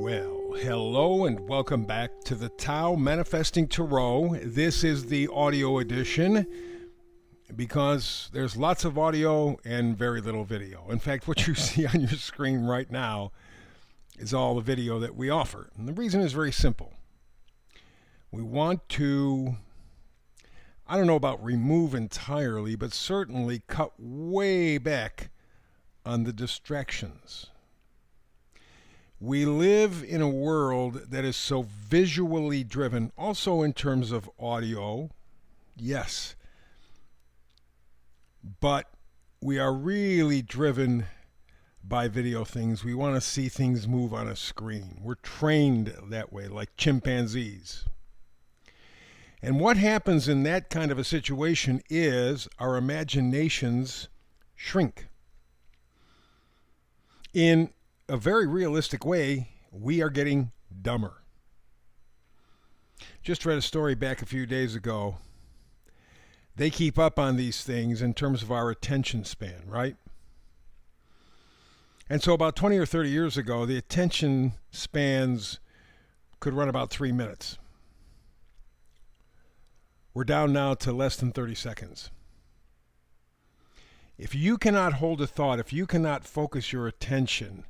Well, hello and welcome back to the Tao Manifesting Tarot. This is the audio edition because there's lots of audio and very little video. In fact, what you see on your screen right now is all the video that we offer. And the reason is very simple. We want to, I don't know about remove entirely, but certainly cut way back on the distractions. We live in a world that is so visually driven, also in terms of audio, yes, but we are really driven by video things. We want to see things move on a screen. We're trained that way, like chimpanzees. And what happens in that kind of a situation is our imaginations shrink. In a very realistic way, we are getting dumber. Just read a story back a few days ago. They keep up on these things in terms of our attention span, right? And so about 20 or 30 years ago, the attention spans could run about 3 minutes. We're down now to less than 30 seconds. If you cannot hold a thought, if you cannot focus your attention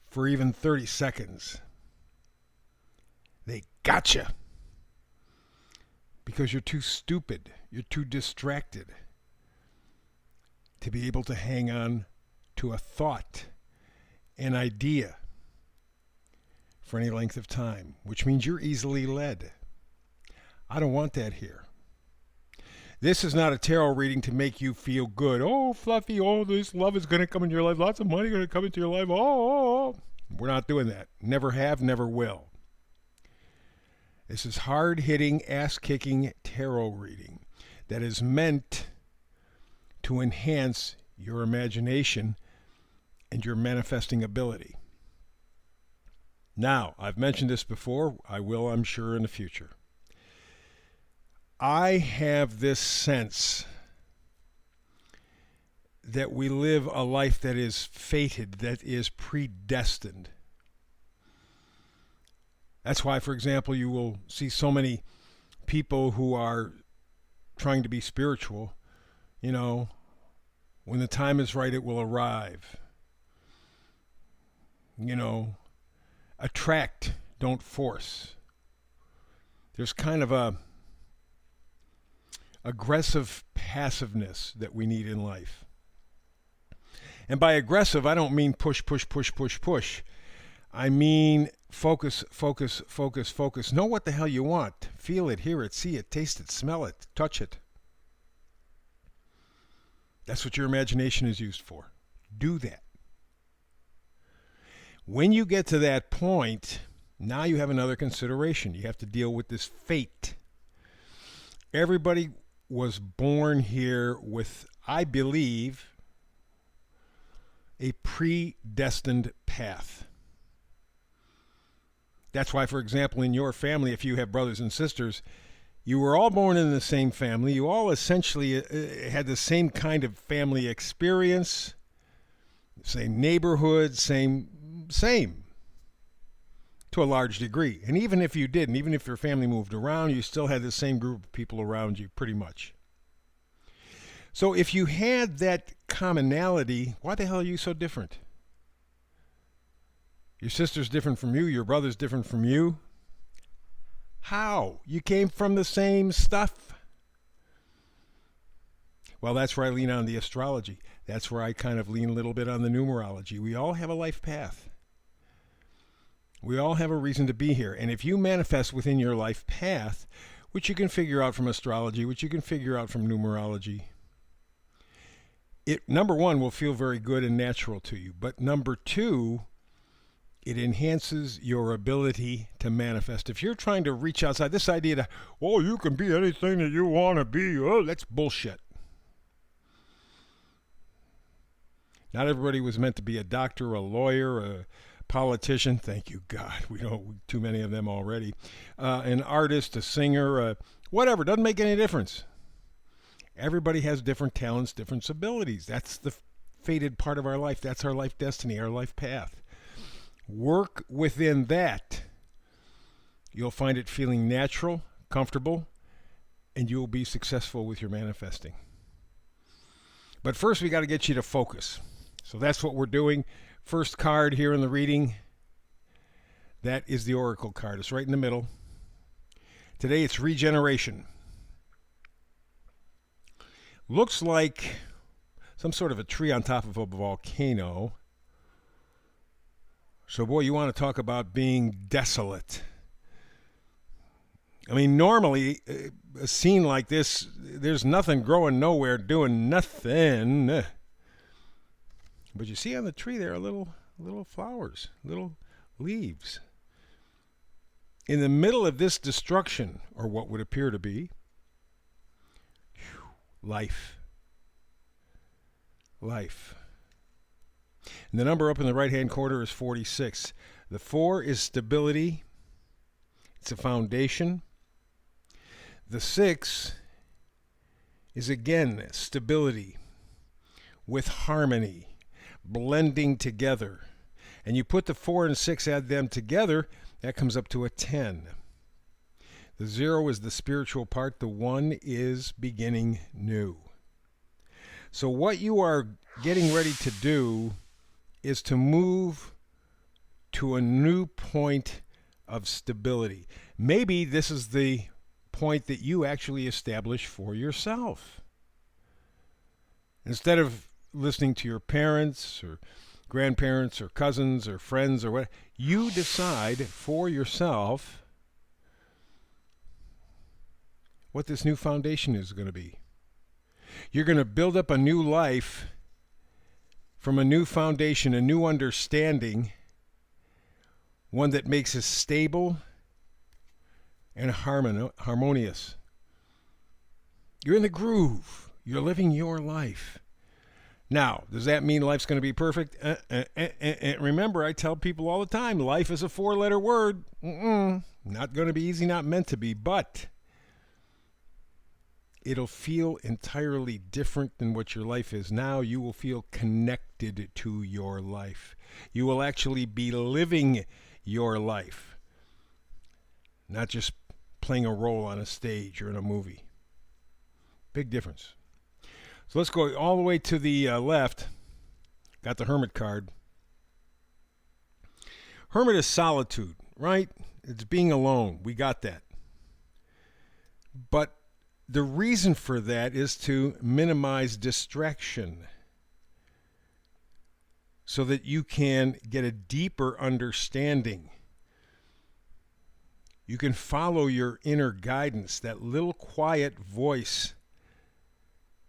for even 30 seconds, they gotcha. Because you're too stupid, you're too distracted to be able to hang on to a thought, an idea, for any length of time, which means you're easily led. I don't want that here. This is not a tarot reading to make you feel good. Oh, Fluffy, oh, this love is going to come into your life. Lots of money going to come into your life. Oh. We're not doing that. Never have, never will. This is hard-hitting, ass-kicking tarot reading that is meant to enhance your imagination and your manifesting ability. Now, I've mentioned this before. I will, I'm sure, in the future. I have this sense that we live a life that is fated, that is predestined. That's why, for example, you will see so many people who are trying to be spiritual. You know, when the time is right, it will arrive. You know, attract, don't force. There's kind of a aggressive passiveness that we need in life. And by aggressive, I don't mean push. I mean focus. Know what the hell you want. Feel it, hear it, see it, taste it, smell it, touch it. That's what your imagination is used for. Do that. When you get to that point, now you have another consideration. You have to deal with this fate. Everybody was born here with, I believe, a predestined path. That's why, for example, in your family, if you have brothers and sisters, you were all born in the same family. You all essentially had the same kind of family experience, same neighborhood, same, to a large degree. And even if you didn't, even if your family moved around, you still had the same group of people around you, pretty much. So if you had that commonality, why the hell are you so different? Your sister's different from you, your brother's different from you. How? You came from the same stuff. Well, that's where I lean on the astrology. That's where I kind of lean a little bit on the numerology. We all have a life path. We all have a reason to be here. And if you manifest within your life path, which you can figure out from astrology, which you can figure out from numerology, it, number one, will feel very good and natural to you. But number two, it enhances your ability to manifest. If you're trying to reach outside, this idea that, oh, you can be anything that you want to be, oh, that's bullshit. Not everybody was meant to be a doctor, a lawyer, a politician. Thank you, God. We don't too many of them already. An artist, a singer, whatever. Doesn't make any difference. Everybody has different talents, different abilities. That's the fated part of our life. That's our life destiny, our life path. Work within that. You'll find it feeling natural, comfortable, and you'll be successful with your manifesting. But first, we got to get you to focus. So that's what we're doing. First card here in the reading, that is the Oracle card. It's right in the middle. Today it's regeneration. Looks like some sort of a tree on top of a volcano. So, boy, you want to talk about being desolate. I mean, normally, a scene like this, there's nothing growing nowhere, doing nothing. But you see on the tree there are little flowers, little leaves. In the middle of this destruction, or what would appear to be, life. Life. And the number up in the right-hand corner is 46. The 4 is stability. It's a foundation. The 6 is, again, stability with harmony, blending together. And you put the 4 and 6, add them together, that comes up to a 10. The 0 is the spiritual part. The 1 is beginning new. So what you are getting ready to do is to move to a new point of stability. Maybe this is the point that you actually establish for yourself. Instead of listening to your parents or grandparents or cousins or friends or what, you decide for yourself what this new foundation is going to be. You're going to build up a new life from a new foundation, a new understanding, one that makes us stable and harmonious. You're in the groove. You're living your life. Now, does that mean life's going to be perfect? Remember, I tell people all the time, life is a 4-letter word. Not going to be easy, not meant to be, but it'll feel entirely different than what your life is now. You will feel connected to your life. You will actually be living your life, not just playing a role on a stage or in a movie. Big difference. So let's go all the way to the left. Got the Hermit card. Hermit is solitude, right? It's being alone. We got that. But the reason for that is to minimize distraction so that you can get a deeper understanding. You can follow your inner guidance, that little quiet voice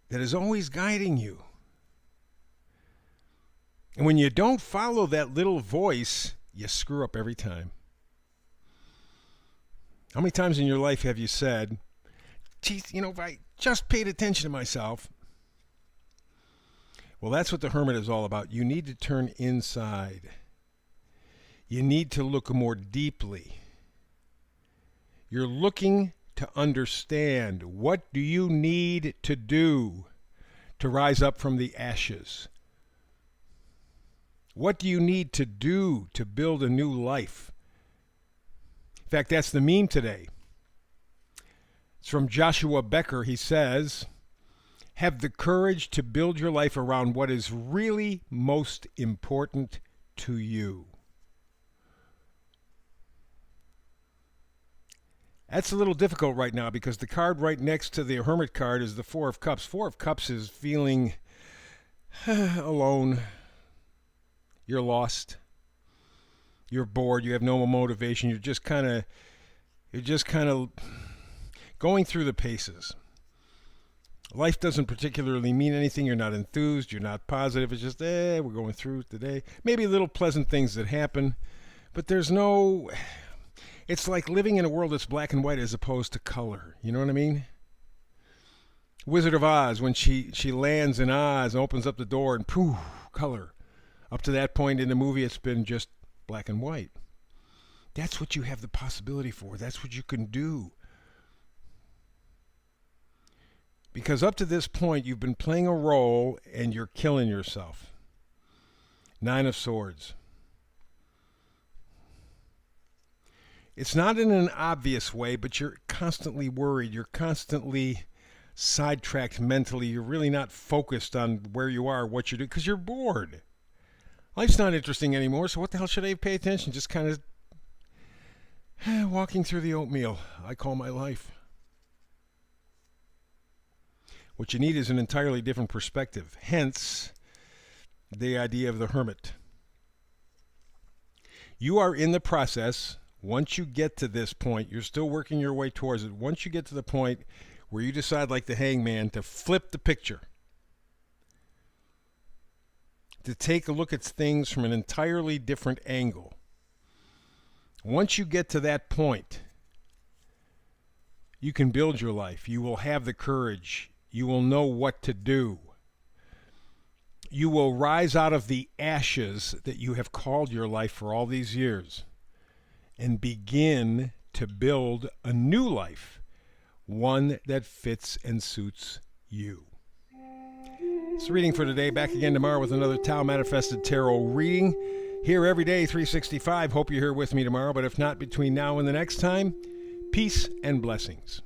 that is always guiding you. And when you don't follow that little voice, you screw up every time. How many times in your life have you said, geez, if I just paid attention to myself? Well, that's what the Hermit is all about. You need to turn inside. You need to look more deeply. You're looking to understand, what do you need to do to rise up from the ashes? What do you need to do to build a new life? In fact, that's the meme today. It's from Joshua Becker. He says, have the courage to build your life around what is really most important to you. That's a little difficult right now because the card right next to the Hermit card is the 4 of Cups. 4 of Cups is feeling alone. You're lost. You're bored. You have no motivation. You're just kind of going through the paces. Life doesn't particularly mean anything. You're not enthused. You're not positive. It's just, we're going through today. Maybe little pleasant things that happen, but there's no... It's like living in a world that's black and white as opposed to color. You know what I mean? Wizard of Oz, when she lands in Oz and opens up the door and poof, color. Up to that point in the movie, it's been just black and white. That's what you have the possibility for. That's what you can do. Because up to this point, you've been playing a role and you're killing yourself. 9 of Swords. It's not in an obvious way, but you're constantly worried. You're constantly sidetracked mentally. You're really not focused on where you are, what you do, because you're bored. Life's not interesting anymore, so what the hell should I pay attention? Just kind of walking through the oatmeal I call my life. What you need is an entirely different perspective, hence the idea of the hermit. You are in the process. Once you get to this point, you're still working your way towards it. Once you get to the point where you decide, like the hangman, to flip the picture, to take a look at things from an entirely different angle. Once you get to that point, you can build your life. You will have the courage. You will know what to do. You will rise out of the ashes that you have called your life for all these years and begin to build a new life, one that fits and suits you. It's the reading for today. Back again tomorrow with another Tao Manifested Tarot reading. Here every day, 365. Hope you're here with me tomorrow, but if not, between now and the next time, peace and blessings.